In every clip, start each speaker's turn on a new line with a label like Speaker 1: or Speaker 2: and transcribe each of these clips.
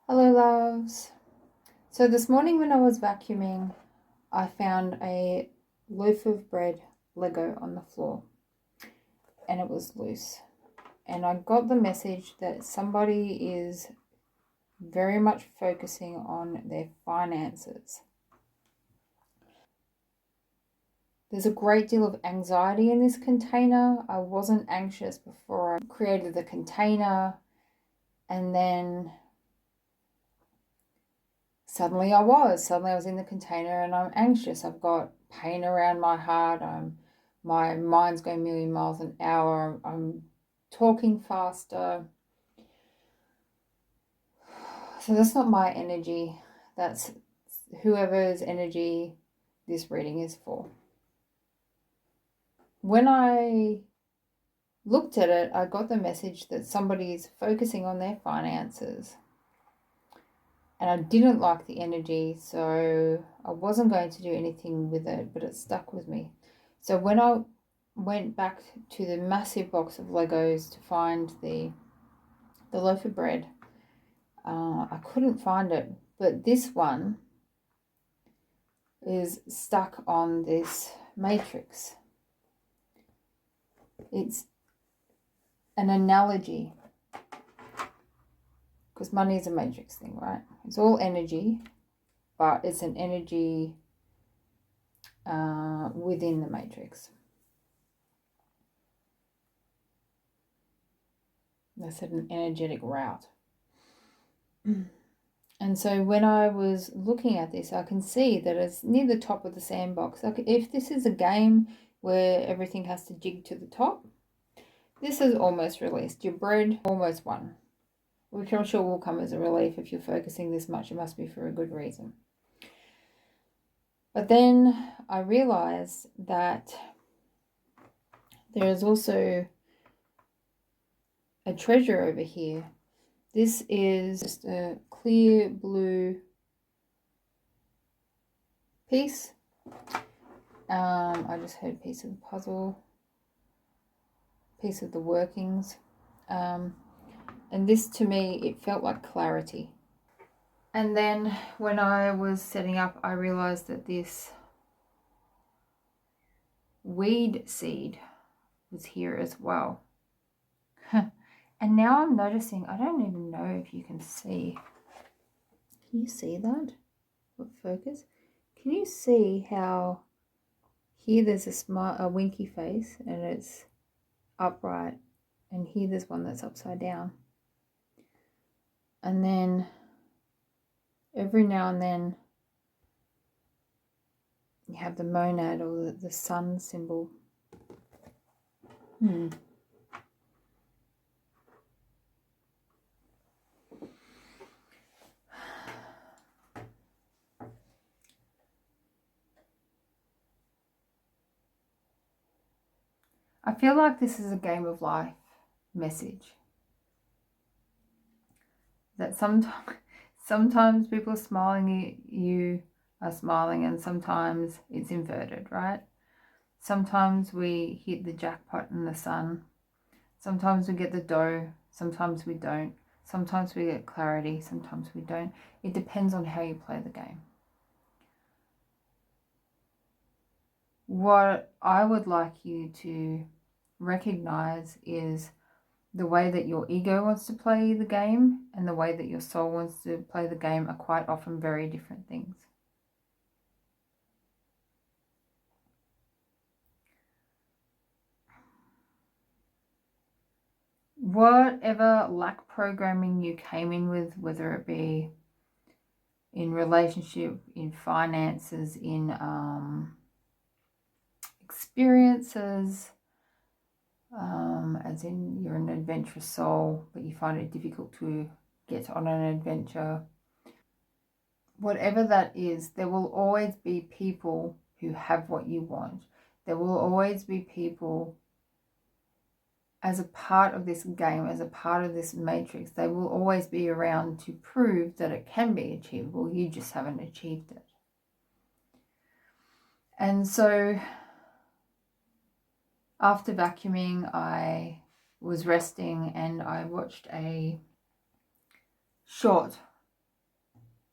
Speaker 1: Hello, loves. So this morning when I was vacuuming, I found a loaf of bread Lego on the floor and it was loose. And I got the message that somebody is very much focusing on their finances. There's a great deal of anxiety in this container. I wasn't anxious before I created the container, and then suddenly I was in the container and I'm anxious. I've got pain around my heart. My mind's going a million miles an hour. I'm talking faster. So that's not my energy. That's whoever's energy this reading is for. When I looked at it, I got the message that somebody's focusing on their finances. And I didn't like the energy, so I wasn't going to do anything with it, but it stuck with me. So when I went back to the massive box of Legos to find the loaf of bread, I couldn't find it, but this one is stuck on this matrix. It's an analogy, because money is a matrix thing, right? It's all energy, but it's an energy within the matrix. I said an energetic route. And so when I was looking at this, I can see that it's near the top of the sandbox. Like if this is a game where everything has to jig to the top, this is almost released. Your bread almost won, which I'm sure will come as a relief. If you're focusing this much, it must be for a good reason. But then I realized that there is also a treasure over here. This is just a clear blue piece. I just heard piece of the puzzle, piece of the workings. And this to me, it felt like clarity. And then when I was setting up, I realized that this weed seed was here as well. And now I'm noticing, I don't even know if you can see. Can you see that? What focus? Can you see how here there's a winky face and it's upright, and here there's one that's upside down. And then every now and then you have the monad or the sun symbol. I feel like this is a game of life message. That sometimes people are smiling, you are smiling, and sometimes it's inverted, right? Sometimes we hit the jackpot in the sun. Sometimes we get the dough. Sometimes we don't. Sometimes we get clarity. Sometimes we don't. It depends on how you play the game. What I would like you to recognize is the way that your ego wants to play the game and the way that your soul wants to play the game are quite often very different things. Whatever lack programming you came in with, whether it be in relationship, in finances, in experiences, as in you're an adventurous soul, but you find it difficult to get on an adventure. Whatever that is, there will always be people who have what you want. There will always be people as a part of this game, as a part of this matrix. They will always be around to prove that it can be achievable. You just haven't achieved it. And so after vacuuming, I was resting and I watched a short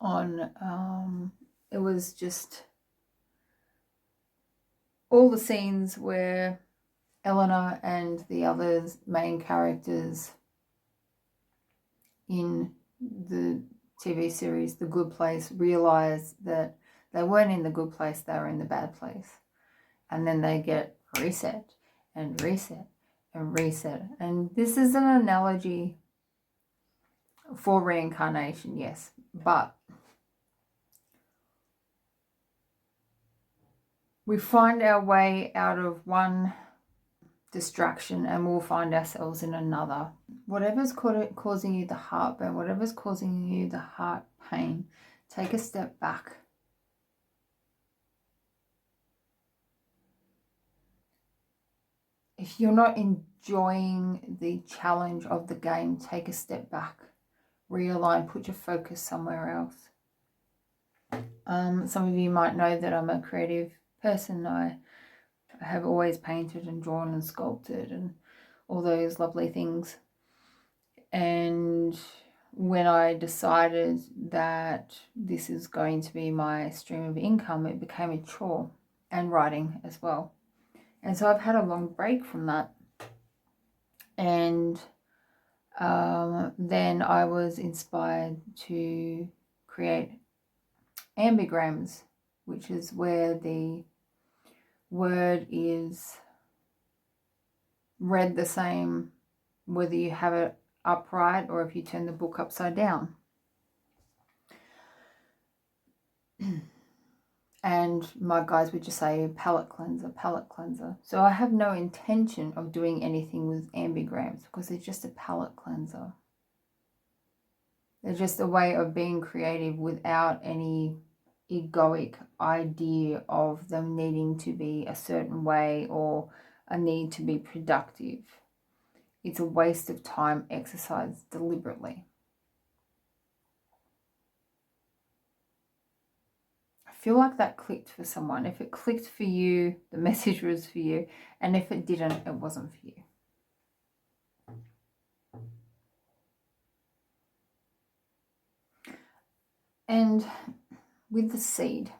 Speaker 1: on, it was just all the scenes where Eleanor and the other main characters in the TV series The Good Place realize that they weren't in the good place, they were in the bad place. And then they get reset and reset and reset. And this is an analogy for reincarnation, yes, but we find our way out of one distraction and we'll find ourselves in another. Whatever's causing you the heartburn, whatever's causing you the heart pain, take a step back. If you're not enjoying the challenge of the game, take a step back, realign, put your focus somewhere else. Some of you might know that I'm a creative person. I have always painted and drawn and sculpted and all those lovely things. And when I decided that this is going to be my stream of income, it became a chore, and writing as well. And so I've had a long break from that. And then I was inspired to create ambigrams, which is where the word is read the same whether you have it upright or if you turn the book upside down. And my guys would just say palette cleanser, palette cleanser. So I have no intention of doing anything with ambigrams because they're just a palette cleanser. They're just a way of being creative without any egoic idea of them needing to be a certain way or a need to be productive. It's a waste of time exercise deliberately. I feel like that clicked for someone. If it clicked for you, the message was for you. And if it didn't, it wasn't for you. And with the seed,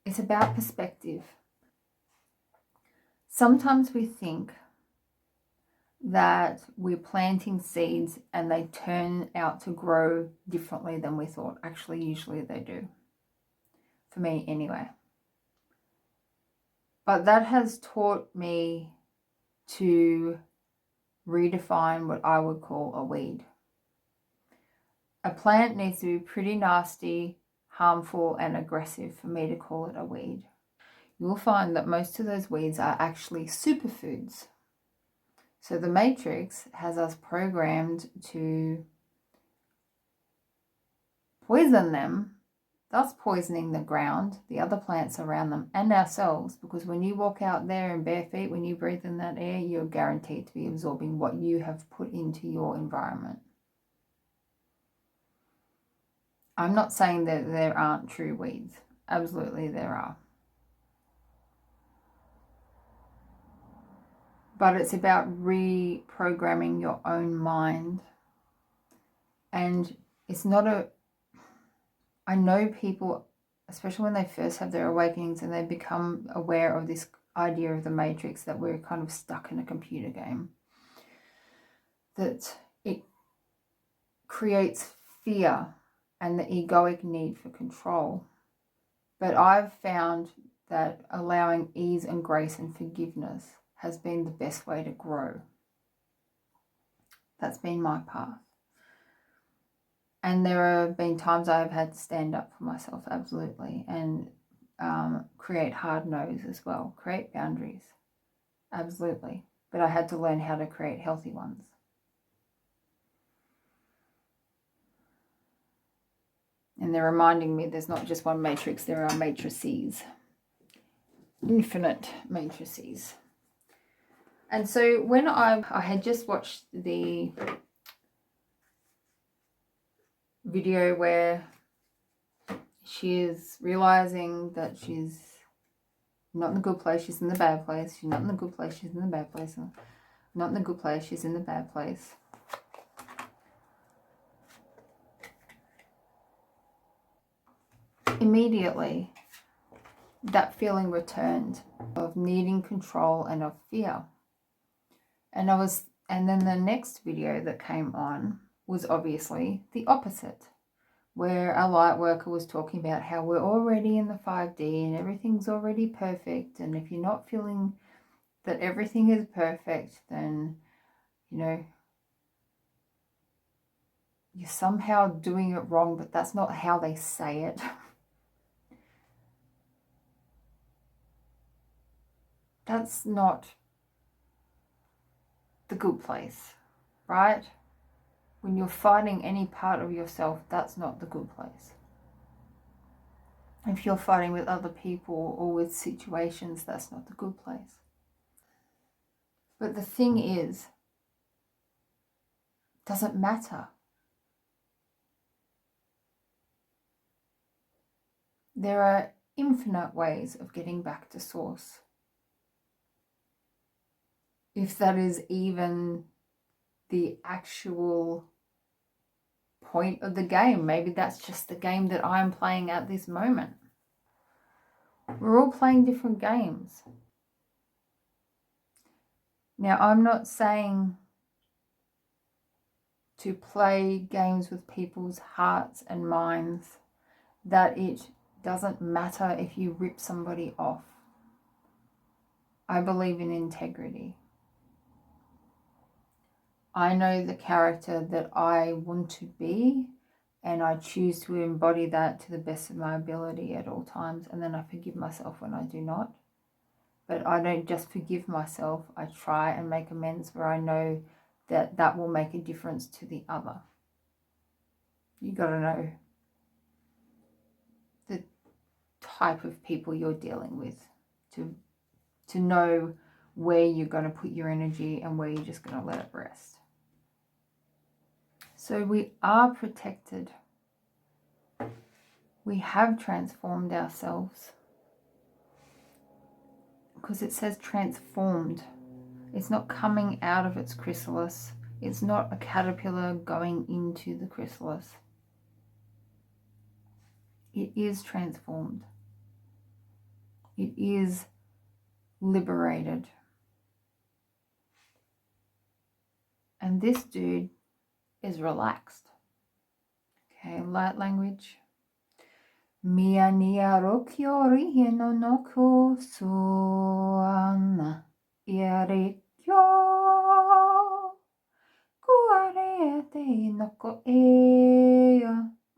Speaker 1: it's about perspective. Sometimes we think that we're planting seeds and they turn out to grow differently than we thought. Actually, usually they do. For me, anyway. But that has taught me to redefine what I would call a weed. A plant needs to be pretty nasty, harmful, and aggressive for me to call it a weed. You'll find that most of those weeds are actually superfoods. So the Matrix has us programmed to poison them, thus poisoning the ground, the other plants around them, and ourselves, because when you walk out there in bare feet, when you breathe in that air, you're guaranteed to be absorbing what you have put into your environment. I'm not saying that there aren't true weeds. Absolutely there are. But it's about reprogramming your own mind. And it's not I know people, especially when they first have their awakenings and they become aware of this idea of the Matrix, that we're kind of stuck in a computer game, that it creates fear and the egoic need for control. But I've found that allowing ease and grace and forgiveness has been the best way to grow. That's been my path. And there have been times I've had to stand up for myself, absolutely, and create hard no's as well, create boundaries, absolutely. But I had to learn how to create healthy ones. And they're reminding me there's not just one matrix, there are matrices, infinite matrices. And so when I had just watched the video where she is realizing that she's not in the good place, she's in the bad place. She's not in the good place, she's in the bad place. Not in the good place, she's in the bad place. immediately that feeling returned of needing control and of fear. And then the next video that came on was obviously the opposite, where a light worker was talking about how we're already in the 5D and everything's already perfect. And if you're not feeling that everything is perfect, then, you know, you're somehow doing it wrong, but that's not how they say it. That's not the good place, right? When you're fighting any part of yourself, that's not the good place. If you're fighting with other people or with situations, that's not the good place. But the thing is, it doesn't matter. There are infinite ways of getting back to source. If that is even the actual point of the game, maybe that's just the game that I'm playing at this moment. We're all playing different games. Now, I'm not saying to play games with people's hearts and minds that it doesn't matter if you rip somebody off. I believe in integrity. I know the character that I want to be, and I choose to embody that to the best of my ability at all times, and then I forgive myself when I do not. But I don't just forgive myself, I try and make amends where I know that that will make a difference to the other. You got to know the type of people you're dealing with to know where you're going to put your energy and where you're just going to let it rest. So we are protected. We have transformed ourselves. Because it says transformed. It's not coming out of its chrysalis. It's not a caterpillar going into the chrysalis. It is transformed. It is liberated. And this dude is relaxed. Okay, light language. Mia nia rokyo rihino noko suana iarikyo kuarete noko ea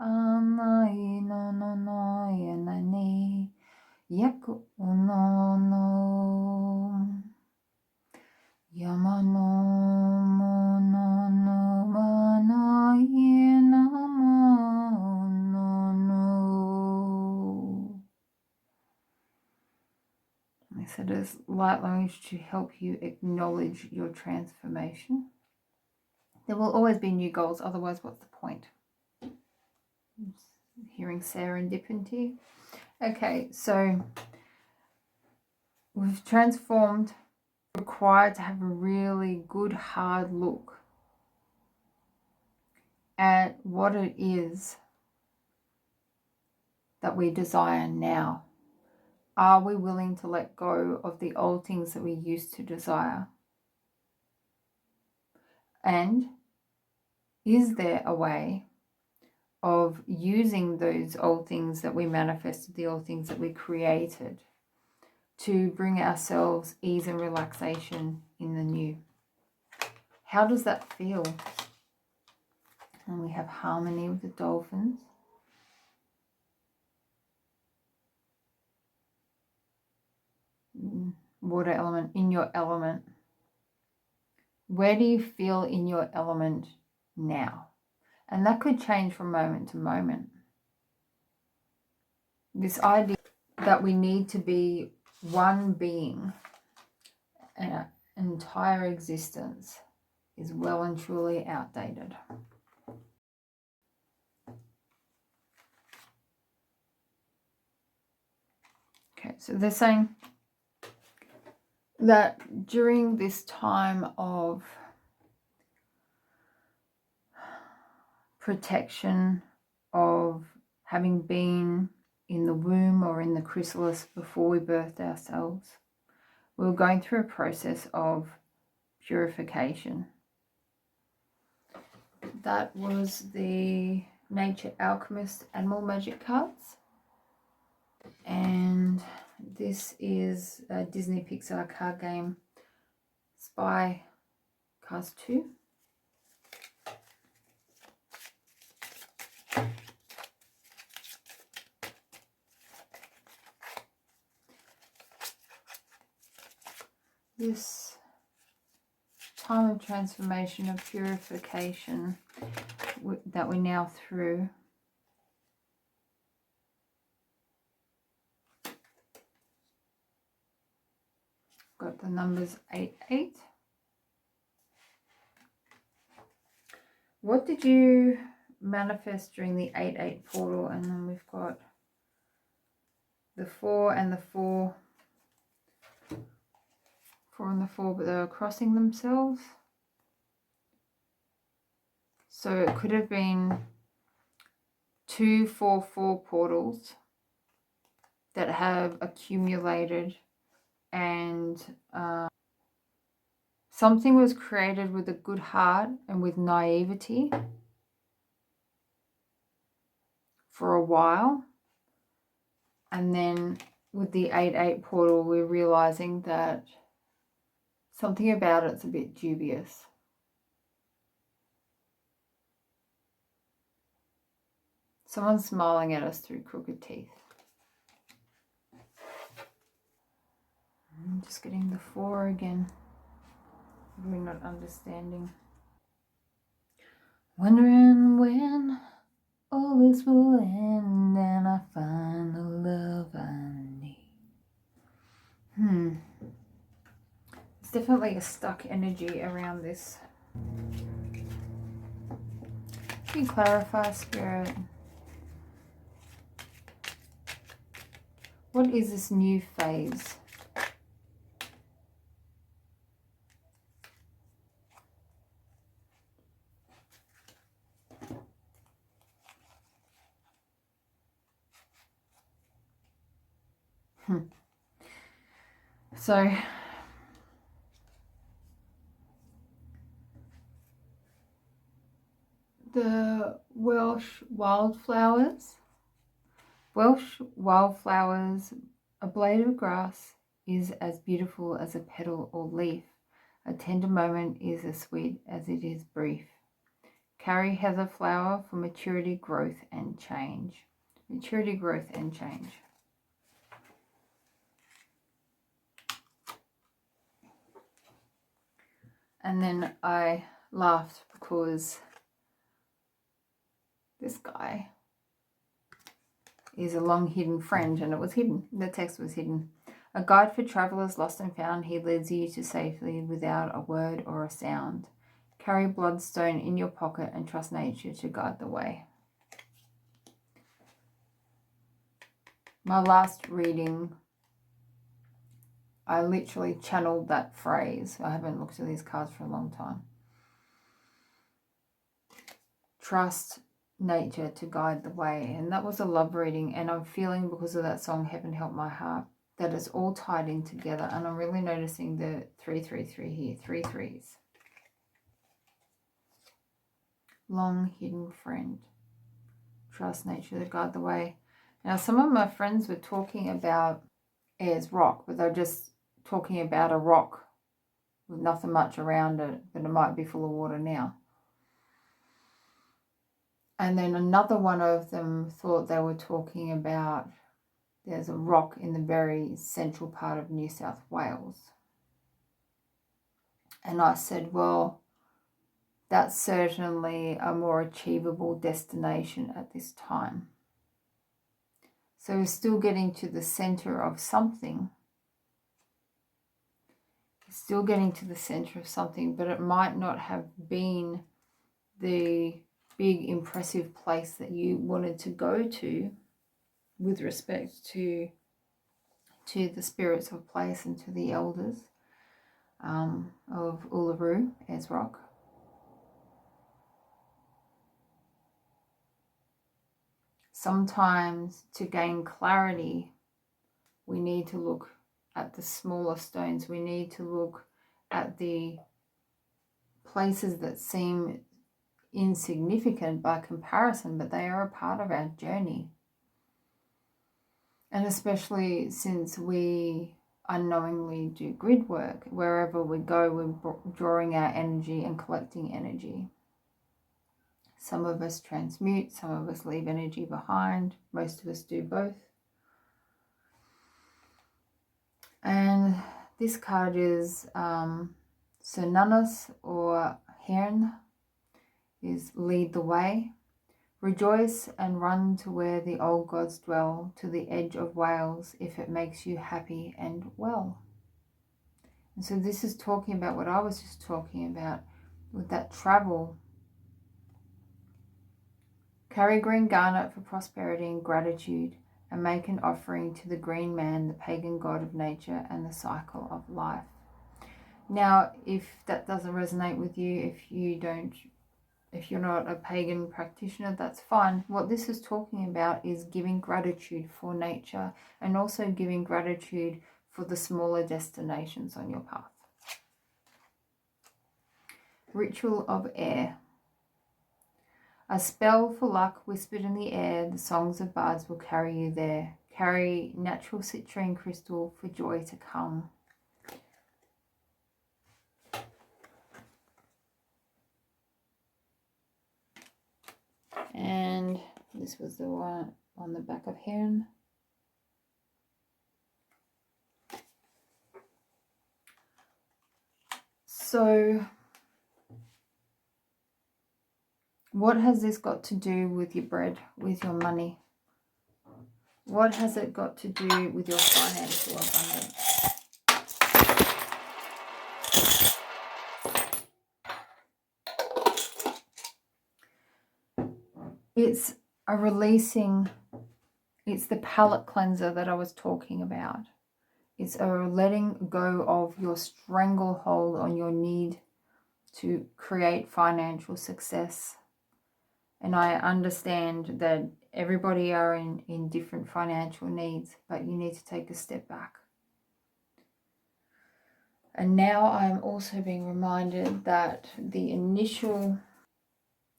Speaker 1: anai no no no yanani yaku no no yamano mono no mana no no. I said it's light language to help you acknowledge your transformation. There will always be new goals, otherwise what's the point? Hearing serendipity. Okay, so we've transformed. Required to have a really good hard look at what it is that we desire now. Are we willing to let go of the old things that we used to desire? And is there a way of using those old things that we manifested, the old things that we created, to bring ourselves ease and relaxation in the new? How does that feel? And we have harmony with the dolphins. Water element, in your element. Where do you feel in your element now? And that could change from moment to moment. This idea that we need to be one being, an entire existence, is well and truly outdated. Okay, so they're saying that during this time of protection, of having been in the womb or in the chrysalis before we birthed ourselves. We were going through a process of purification. That was the Nature Alchemist Animal Magic cards. And this is a Disney Pixar card game, Spy Cast 2. This time of transformation, of purification that we're now through, got the numbers 88. What did you manifest during the 88 portal? And then we've got the 4 and the 4. 4 and the 4, but they were crossing themselves. So it could have been 2 4 4 portals that have accumulated, and something was created with a good heart and with naivety for a while. And then with the 8-8 portal, we're realizing that something about it's a bit dubious. Someone's smiling at us through crooked teeth. I'm just getting the 4 again. We're not understanding. Wondering when all this will end and I find the love I need. It's definitely a stuck energy around this. Can you clarify, Spirit? What is this new phase? So the Welsh wildflowers, a blade of grass is as beautiful as a petal or leaf. A tender moment is as sweet as it is brief. Carry heather flower for maturity, growth and change. Maturity, growth and change. And then I laughed because this guy is a long hidden friend, and it was hidden. The text was hidden. A guide for travelers lost and found. He leads you to safety without a word or a sound. Carry bloodstone in your pocket and trust nature to guide the way. My last reading, I literally channeled that phrase. I haven't looked at these cards for a long time. Trust nature to guide the way. And that was a love reading. And I'm feeling, because of that song, Heaven Help My Heart, that it's all tied in together. And I'm really noticing the 333 here. 3 3s. Long hidden friend. Trust nature to guide the way. Now, some of my friends were talking about Ayers Rock, but they're just talking about a rock with nothing much around it, but it might be full of water now. And then another one of them thought they were talking about there's a rock in the very central part of New South Wales. And I said, well, that's certainly a more achievable destination at this time. So we're still getting to the center of something. Still getting to the center of something, but it might not have been the big, impressive place that you wanted to go to with respect to the spirits of place and to the elders of Uluru, Ayers Rock. sometimes to gain clarity, we need to look at the smaller stones. We need to look at the places that seem insignificant by comparison, but they are a part of our journey. And especially since we unknowingly do grid work, wherever we go, we're drawing our energy and collecting energy. Some of us transmute, some of us leave energy behind, most of us do both. And this card is Cernunnos or Hearn, is lead the way. Rejoice and run to where the old gods dwell, to the edge of Wales, if it makes you happy and well. And so this is talking about what I was just talking about with that travel. Carry green garnet for prosperity and gratitude, and make an offering to the green man, the pagan god of nature and the cycle of life. Now, if that doesn't resonate with you, if you're not a pagan practitioner, that's fine. What this is talking about is giving gratitude for nature and also giving gratitude for the smaller destinations on your path. Ritual of air. A spell for luck whispered in the air, the songs of bards will carry you there. Carry natural citrine crystal for joy to come. And this was the one on the back of Heron. So what has this got to do with your bread, with your money? What has it got to do with your financial abundance? It's a releasing, it's the palate cleanser that I was talking about. It's a letting go of your stranglehold on your need to create financial success. And I understand that everybody are in different financial needs, but you need to take a step back. And now I'm also being reminded that the initial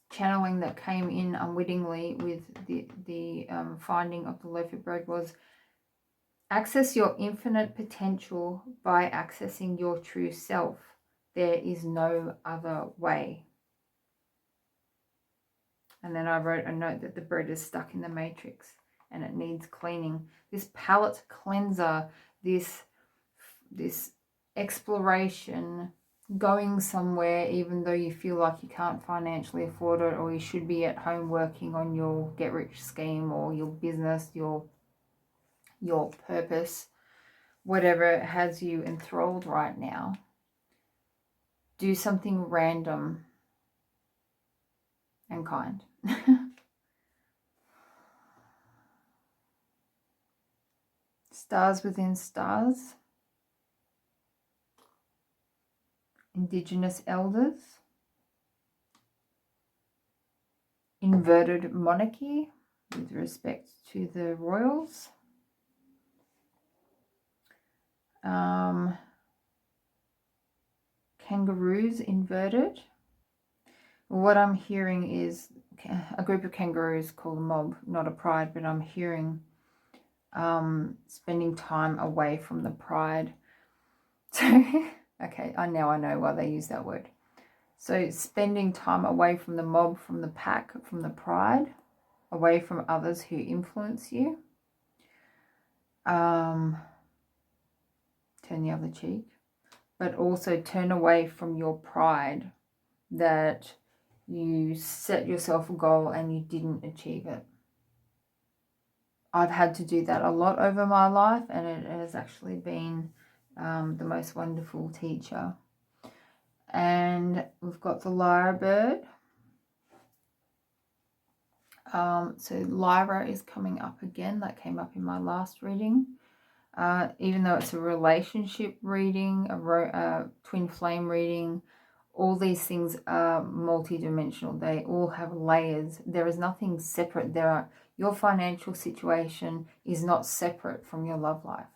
Speaker 1: channeling that came in unwittingly with the finding of the loaf of bread was access your infinite potential by accessing your true self. There is no other way. And then I wrote a note that the bread is stuck in the matrix and it needs cleaning. This palate cleanser, this exploration, going somewhere even though you feel like you can't financially afford it, or you should be at home working on your get rich scheme or your business, your purpose, whatever has you enthralled right now. Do something random and kind. Stars within stars. Indigenous elders. Inverted monarchy with respect to the royals. Kangaroos inverted. What I'm hearing is a group of kangaroos called a mob, not a pride, but I'm hearing spending time away from the pride. So, okay, now I know why they use that word. So spending time away from the mob, from the pack, from the pride, away from others who influence you. Turn the other cheek. But also turn away from your pride that you set yourself a goal and you didn't achieve it. I've had to do that a lot over my life, and it has actually been the most wonderful teacher. And we've got the lyre bird. So Lyra is coming up again. That came up in my last reading. Even though it's a relationship reading, a twin flame reading, all these things are multidimensional. They all have layers. There is nothing separate. Your financial situation is not separate from your love life.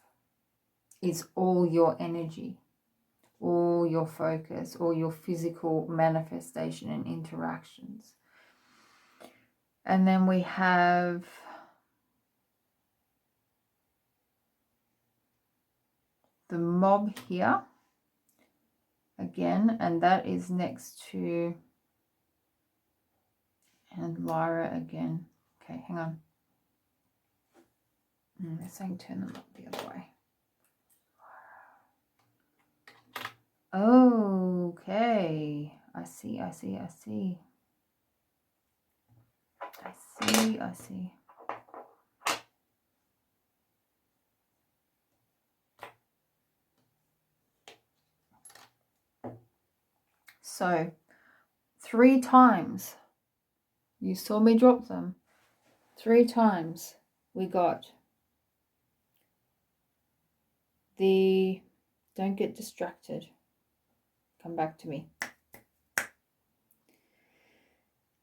Speaker 1: It's all your energy, all your focus, all your physical manifestation and interactions. And then we have the mob here again, and that is next to, and Lyra again. Okay, hang on. They're saying turn them up the other way. Okay, I see. So 3 times, you saw me drop them. 3 times we got the, don't get distracted, come back to me.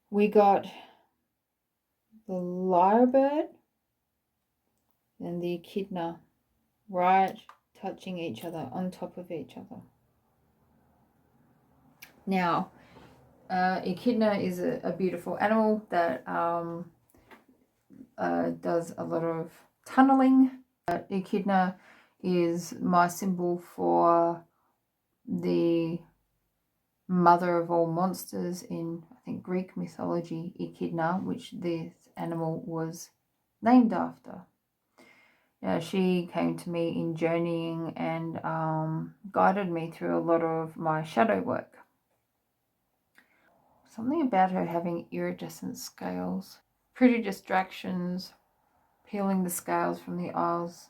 Speaker 1: We got the lyrebird and the echidna right touching each other, on top of each other. Now, echidna is a beautiful animal that does a lot of tunneling. Echidna is my symbol for the mother of all monsters in, I think, Greek mythology, Echidna, which this animal was named after. She came to me in journeying and guided me through a lot of my shadow work. Something about her having iridescent scales. Pretty distractions, peeling the scales from the eyes.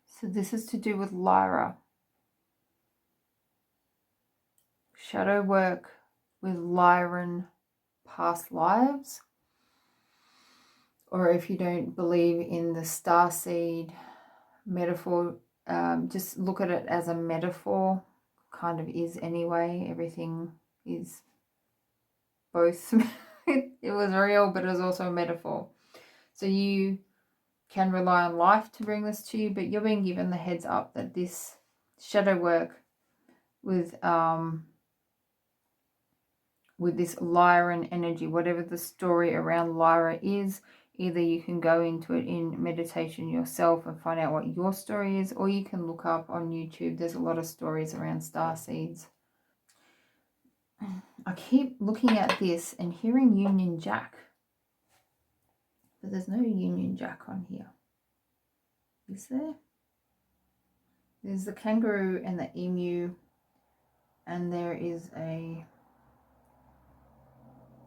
Speaker 1: So this is to do with Lyra. Shadow work with Lyran past lives. Or if you don't believe in the starseed metaphor, just look at it as a metaphor. Kind of is anyway. Everything is both. It was real, but it was also a metaphor. So you can rely on life to bring this to you, but you're being given the heads up that this shadow work with this Lyran energy, whatever the story around Lyra is, either you can go into it in meditation yourself and find out what your story is, or you can look up on YouTube. There's a lot of stories around starseeds. I keep looking at this and hearing Union Jack, but there's no Union Jack on here. Is there? There's the kangaroo and the emu, and there is a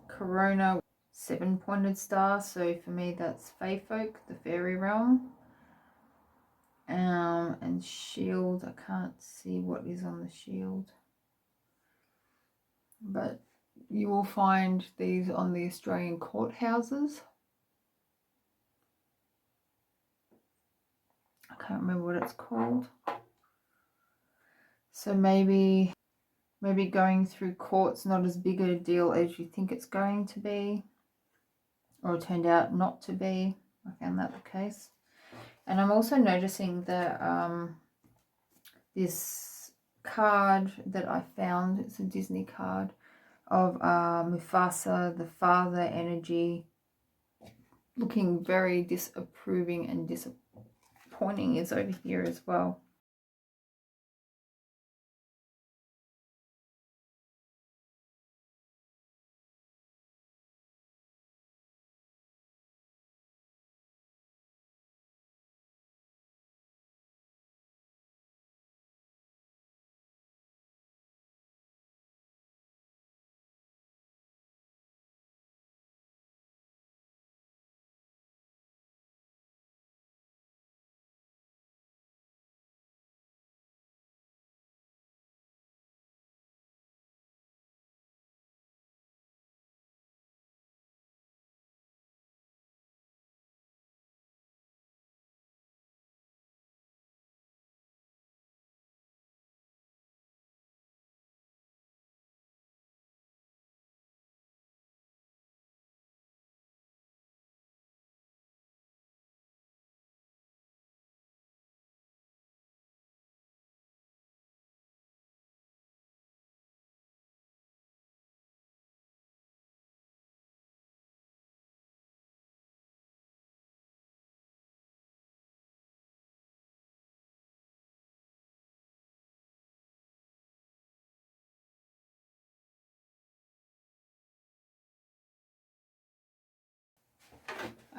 Speaker 1: corona 7-pointed star. So for me, that's Fae folk, the fairy realm. And shield, I can't see what is on the shield, but you will find these on the Australian courthouses. I can't remember what it's called. So maybe going through court's not as big a deal as you think it's going to be, or it turned out not to be. I found that the case. And I'm also noticing that this card that I found, it's a Disney card of Mufasa, the father energy, looking very disapproving and disappointing, is over here as well.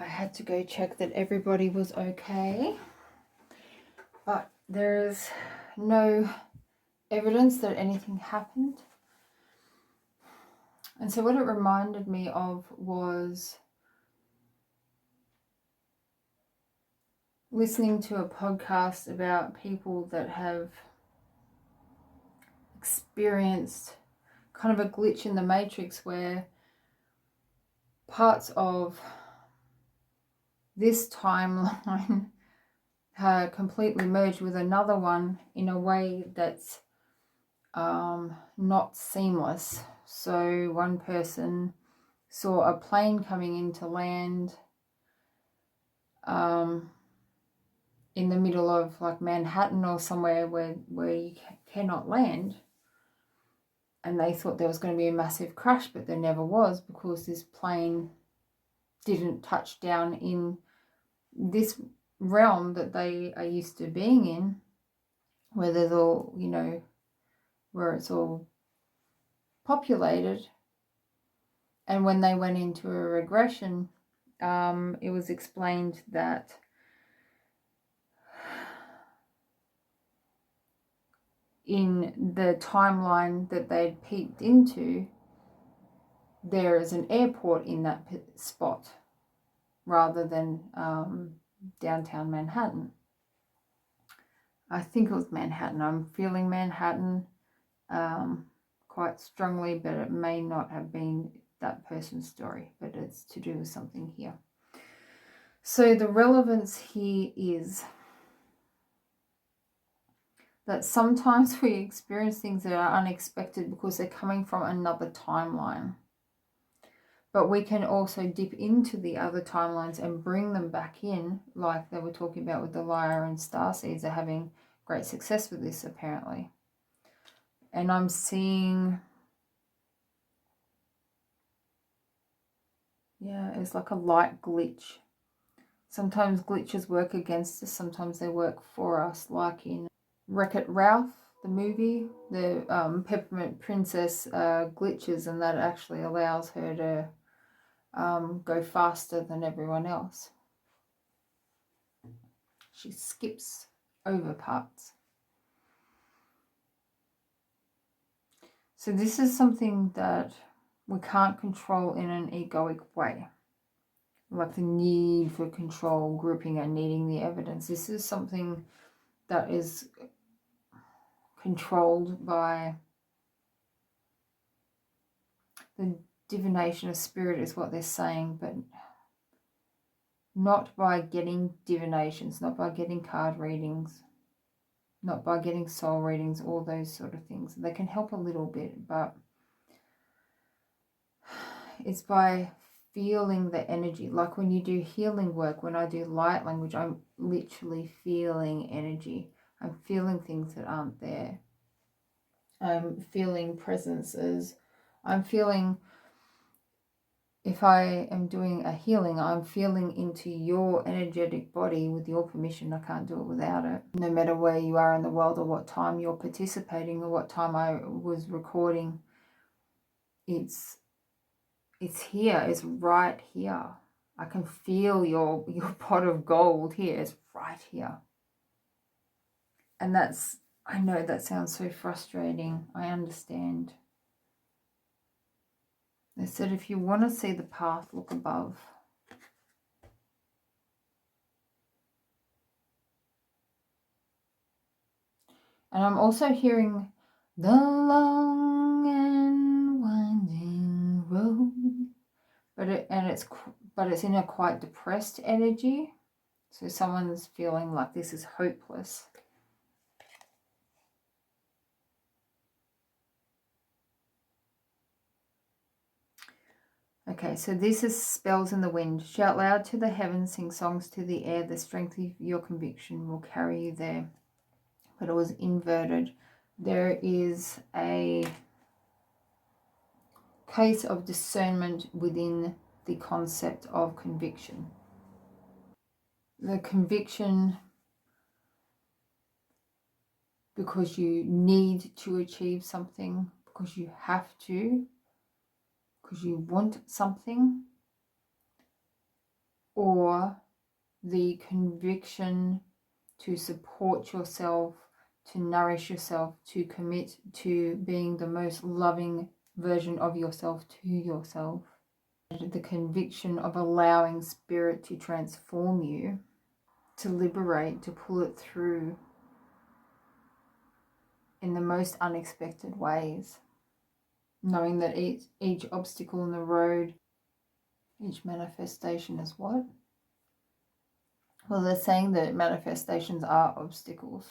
Speaker 1: I had to go check that everybody was okay, but there's no evidence that anything happened. And so what it reminded me of was listening to a podcast about people that have experienced kind of a glitch in the matrix where parts of this timeline completely merged with another one in a way that's not seamless. So one person saw a plane coming into land in the middle of like Manhattan or somewhere where you cannot land, and they thought there was going to be a massive crash, but there never was, because this plane didn't touch down in this realm that they are used to being in, where there's all, you know, where it's all populated. And when they went into a regression, it was explained that in the timeline that they'd peeked into, there is an airport in that spot rather than downtown Manhattan. I think it was Manhattan. I'm feeling Manhattan quite strongly, but it may not have been that person's story, but it's to do with something here. So the relevance here is that sometimes we experience things that are unexpected because they're coming from another timeline. But we can also dip into the other timelines and bring them back in, like they were talking about with the Lyre and Starseeds. Are having great success with this, apparently. And I'm seeing, yeah, it's like a light glitch. Sometimes glitches work against us, sometimes they work for us, like in Wreck-It Ralph, the movie, the Peppermint Princess glitches, and that actually allows her to go faster than everyone else. She skips over parts. So this is something that we can't control in an egoic way, like the need for control, grouping, and needing the evidence. This is something that is controlled by the divination of spirit, is what they're saying, but not by getting divinations, not by getting card readings, not by getting soul readings, all those sort of things. They can help a little bit, but it's by feeling the energy. Like when you do healing work, when I do light language, I'm literally feeling energy. I'm feeling things that aren't there. I'm feeling presences. I'm feeling, if I am doing a healing, I'm feeling into your energetic body with your permission. I can't do it without it. No matter where you are in the world or what time you're participating or what time I was recording, it's here. It's right here. I can feel your pot of gold here. It's right here. And that's, I know that sounds so frustrating. I understand. They said if you want to see the path, look above. And I'm also hearing the long and winding road, but it's in a quite depressed energy. So someone's feeling like this is hopeless. Okay, so this is spells in the wind. Shout loud to the heavens, sing songs to the air. The strength of your conviction will carry you there. But it was inverted. There is a case of discernment within the concept of conviction. The conviction because you need to achieve something, because you have to, because you want something. or the conviction to support yourself, to nourish yourself, to commit to being the most loving version of yourself to yourself. The conviction of allowing spirit to transform you, to liberate, to pull it through in the most unexpected ways. Knowing that each obstacle in the road, each manifestation is what? Well, they're saying that manifestations are obstacles.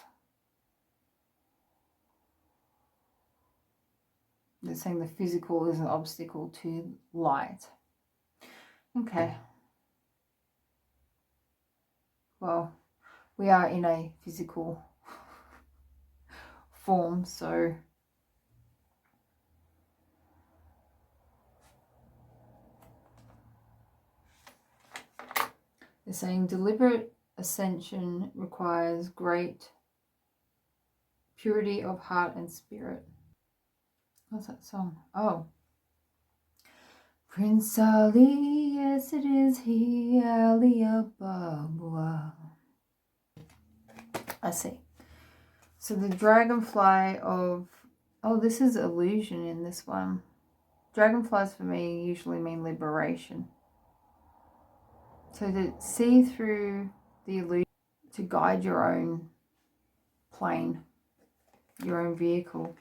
Speaker 1: They're saying the physical is an obstacle to light. Okay. Well, we are in a physical form, so they're saying deliberate ascension requires great purity of heart and spirit. What's that song? Oh. Prince Ali, yes it is he, Ali Ababa. I see. So the dragonfly of... Oh, this is illusion in this one. Dragonflies for me usually mean liberation. So to see through the illusion, to guide your own plane, your own vehicle.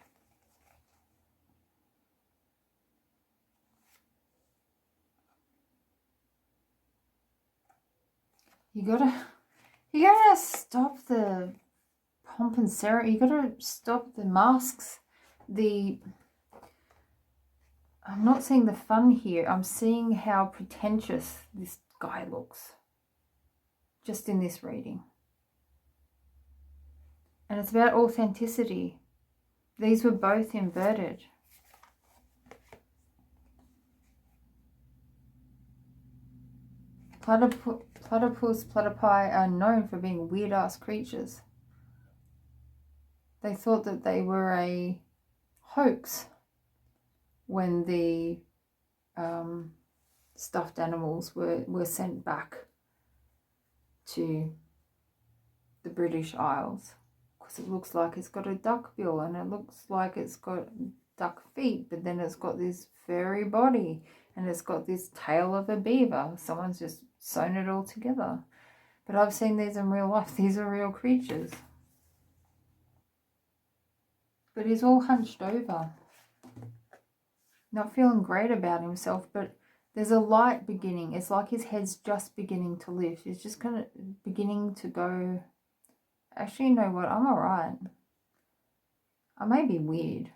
Speaker 1: You gotta stop the pomp and ceremony. You gotta stop the masks. I'm not seeing the fun here. I'm seeing how pretentious this guy looks. Just in this reading. And it's about authenticity. These were both inverted. Platypus, platypi are known for being weird-ass creatures. They thought that they were a hoax when the stuffed animals were sent back to the British Isles. Because it looks like it's got a duck bill and it looks like it's got duck feet, but then it's got this furry body and it's got this tail of a beaver. Someone's just sewn it all together. But I've seen these in real life. These are real creatures. But he's all hunched over. Not feeling great about himself, but there's a light beginning. It's like his head's just beginning to lift. It's just kind of beginning to go, actually, you know what? I'm all right. I may be weird.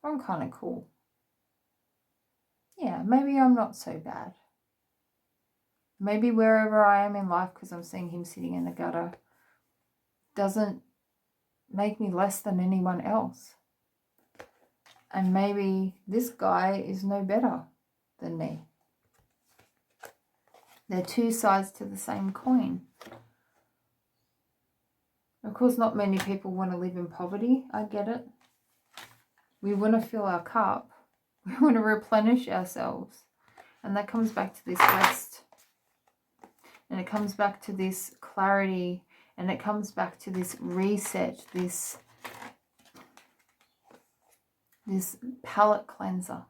Speaker 1: I'm kind of cool. Yeah, maybe I'm not so bad. Maybe wherever I am in life, because I'm seeing him sitting in the gutter, doesn't make me less than anyone else. And maybe this guy is no better than me. They're two sides to the same coin. Of course, not many people want to live in poverty. I get it. We want to fill our cup. We want to replenish ourselves. And that comes back to this rest. And it comes back to this clarity. And it comes back to this reset, this palate cleanser.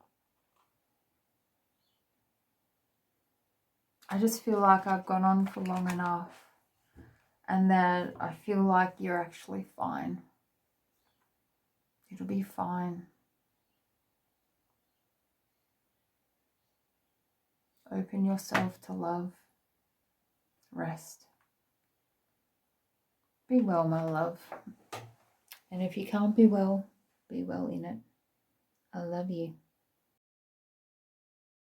Speaker 1: I just feel like I've gone on for long enough. And that I feel like you're actually fine. It'll be fine. Open yourself to love. Rest. Be well, my love. And if you can't be well in it. I love you.